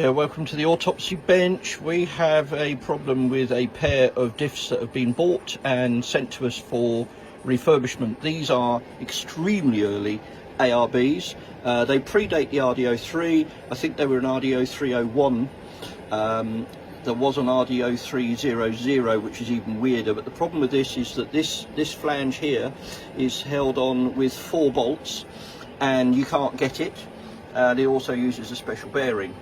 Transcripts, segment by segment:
there, welcome to the autopsy bench. We have a problem with a pair of diffs that have been bought and sent to us for refurbishment. These are extremely early ARBs. They predate the RDO 3. I think they were an RDO 301. There was an RDO 300, which is even weirder, but the problem with this is that this flange here is held on with 4 bolts and you can't get it, and it also uses a special bearing,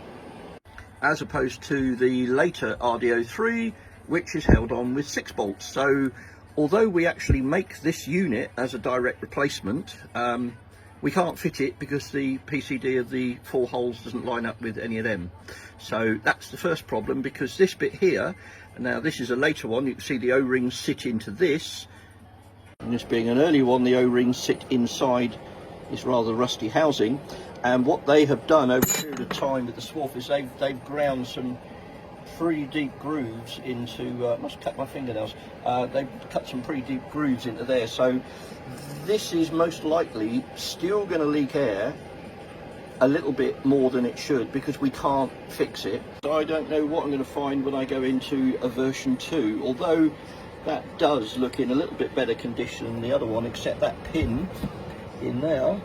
as opposed to the later RDO 3, which is held on with 6 bolts. So although we actually make this unit as a direct replacement, we can't fit it because the PCD of the 4 holes doesn't line up with any of them. So that's the first problem, because this bit here, now this is a later one, you can see the O-rings sit into this, and this being an early one, the O-rings sit inside this rather rusty housing. And what they have done over a period of time with the swath is they've ground some pretty deep grooves into, I must cut my fingernails, they've cut some pretty deep grooves into there. So this is most likely still going to leak air a little bit more than it should, because we can't fix it. So I don't know what I'm going to find when I go into a version 2, although that does look in a little bit better condition than the other one, except that pin in there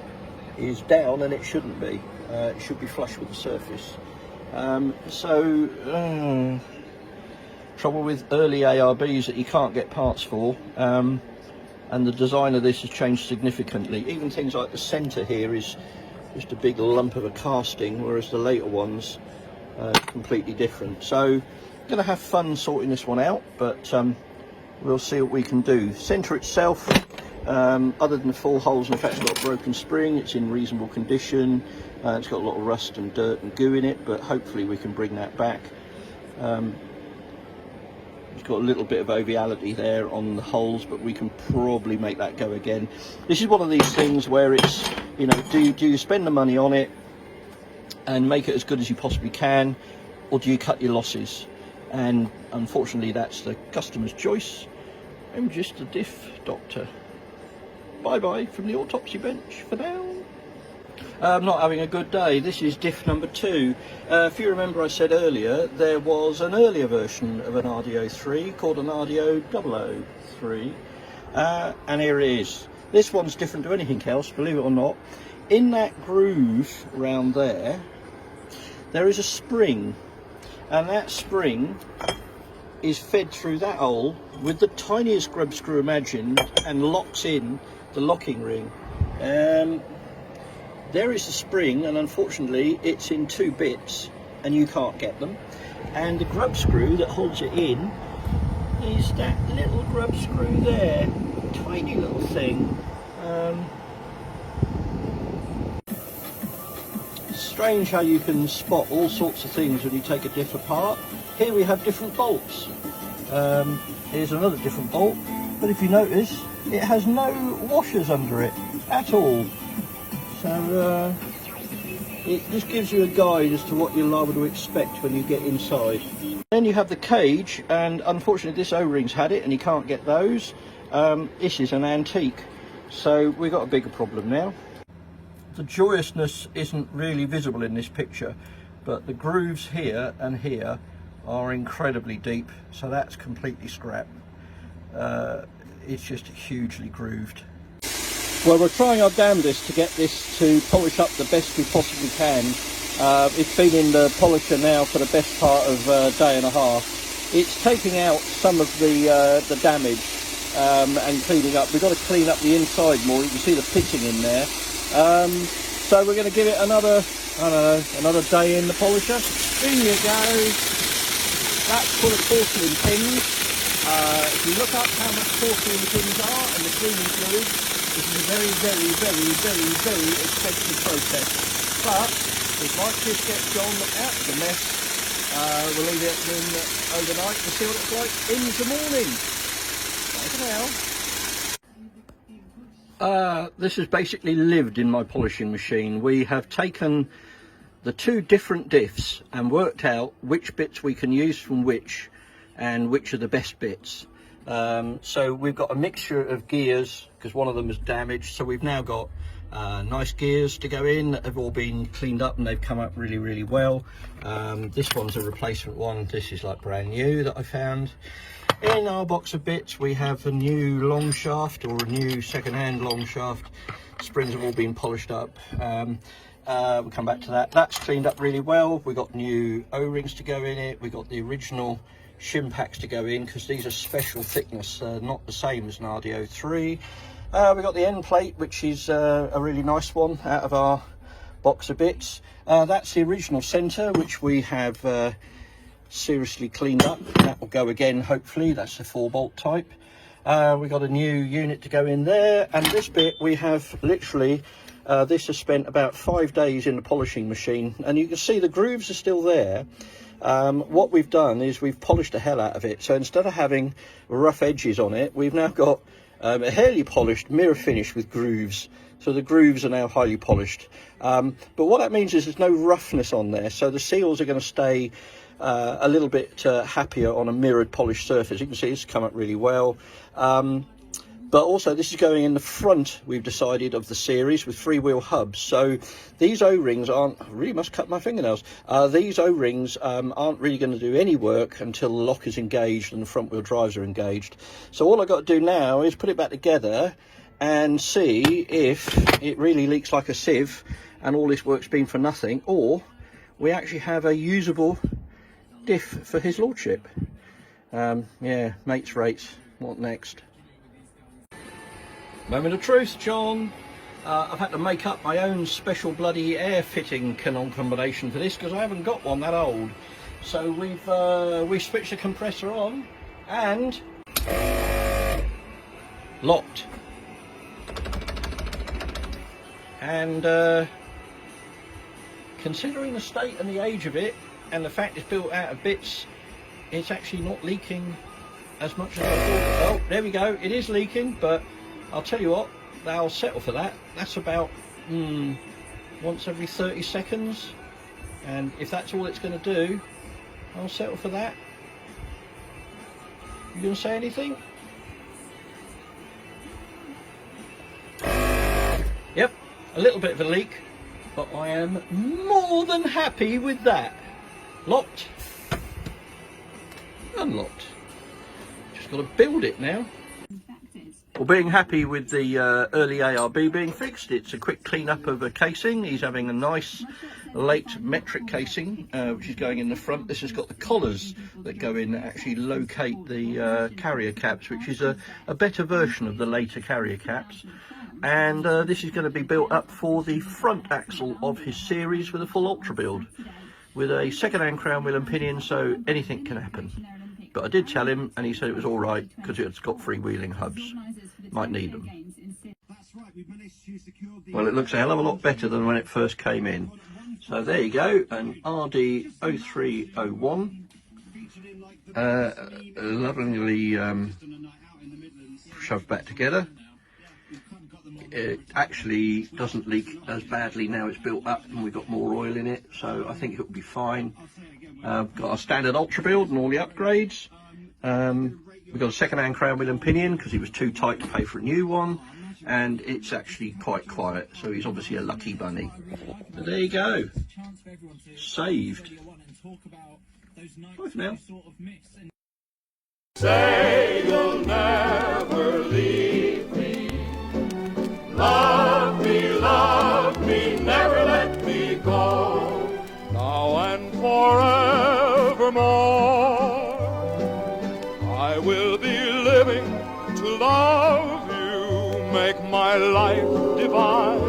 is down and it shouldn't be. It should be flush with the surface. Trouble with early ARBs that you can't get parts for, and the design of this has changed significantly. Even things like the centre here is just a big lump of a casting, whereas the later ones are completely different. So I'm going to have fun sorting this one out, but we'll see what we can do. Centre itself, other than the 4 holes, in fact it's got a broken spring, it's in reasonable condition. It's got a lot of rust and dirt and goo in it, but hopefully we can bring that back. It's got a little bit of ovality there on the holes, but we can probably make that go again. This is one of these things where it's, you know, do you spend the money on it and make it as good as you possibly can, or do you cut your losses? And unfortunately that's the customer's choice. I'm just a diff doctor. Bye bye from the autopsy bench for now. I'm not having a good day. This is diff number 2. If you remember, I said earlier there was an earlier version of an RDO 3 called an RDO 003, and here it is. This one's different to anything else, believe it or not. In that groove round there, there is a spring, and that spring is fed through that hole with the tiniest grub screw imagined and locks in the locking ring. There is the spring, and unfortunately it's in 2 bits and you can't get them, and the grub screw that holds it in is that little grub screw there, tiny little thing. It's strange how you can spot all sorts of things when you take a diff apart. Here we have different bolts. Here's another different bolt, but if you notice it has no washers under it at all. So it just gives you a guide as to what you're liable to expect when you get inside. Then you have the cage, and unfortunately this O-ring's had it and you can't get those. This is an antique, so we've got a bigger problem now. The joyousness isn't really visible in this picture, but the grooves here and here are incredibly deep, so that's completely scrap. It's just hugely grooved. Well, we're trying our damnedest to get this to polish up the best we possibly can. It's been in the polisher now for the best part of a day and a half. It's taking out some of the damage and cleaning up. We've got to clean up the inside more. You can see the pitting in there. So we're going to give it another, I don't know, another day in the polisher. In you go. That's full of porcelain pins. If you look up how much porcelain pins are and the cleaning fluid, this is a very, very, very, very, very expensive process. But if like this gets John out of the mess, we'll leave it in overnight to see what it's like in the morning. Bye for now. This has basically lived in my polishing machine. We have taken the 2 different diffs and worked out which bits we can use from which and which are the best bits. So we've got a mixture of gears because one of them is damaged, so we've now got Nice gears to go in that have all been cleaned up and they've come up really, really well. This one's a replacement one. This is like brand new that I found. In our box of bits, we have a new long shaft, or a new second-hand long shaft. Springs have all been polished up. We'll come back to that. That's cleaned up really well. We got new O-rings to go in it. We got the original shim packs to go in, because these are special thickness, not the same as an RD03. We got the end plate, which is a really nice one out of our box of bits. That's the original centre, which we have seriously cleaned up. That will go again, hopefully. That's a 4-bolt type. We got a new unit to go in there, and this bit we have literally this has spent about 5 days in the polishing machine, and you can see the grooves are still there. What we've done is we've polished the hell out of it, so instead of having rough edges on it, we've now got a highly polished mirror finish with grooves. So the grooves are now highly polished, but what that means is there's no roughness on there, so the seals are going to stay a little bit happier on a mirrored polished surface. You can see it's come up really well. But also this is going in the front, we've decided, of the series with freewheel hubs. So these O-rings aren't, I really must cut my fingernails. These O-rings aren't really going to do any work until the lock is engaged and the front wheel drives are engaged. So all I've got to do now is put it back together and see if it really leaks like a sieve and all this work's been for nothing, or we actually have a usable diff for his lordship. Yeah, mates rates. What next? Moment of truth, John. I've had to make up my own special bloody air fitting cannon combination for this, because I haven't got one that old. So we've switched the compressor on and locked. And considering the state and the age of it, and the fact it's built out of bits, it's actually not leaking as much as I thought. Oh, there we go, it is leaking, but I'll tell you what, I'll settle for that. That's about once every 30 seconds, and if that's all it's going to do, I'll settle for that. You going to say anything? Yep, a little bit of a leak, but I am more than happy with that. Locked, unlocked, just got to build it now. Well, being happy with the early ARB being fixed, it's a quick clean up of a casing. He's having a nice late metric casing, which is going in the front. This has got the collars that go in that actually locate the carrier caps, which is a better version of the later carrier caps. And this is going to be built up for the front axle of his series with a full ultra build, with a second-hand crown wheel and pinion, so anything can happen. But I did tell him, and he said it was all right because it's got freewheeling hubs. Might need them. Well, it looks a hell of a lot better than when it first came in. So there you go, an RD0301. Lovingly shoved back together. It actually doesn't leak as badly now it's built up and we've got more oil in it, so I think it'll be fine. Got our standard ultra build and all the upgrades. We've got a second-hand crown wheel and pinion because he was too tight to pay for a new one, and it's actually quite quiet, so he's obviously a lucky bunny. But there you go, saved. Bye for now. Say you'll never leave me. Love me, never let me go. Now and forevermore, I will be living to love you, make my life divine.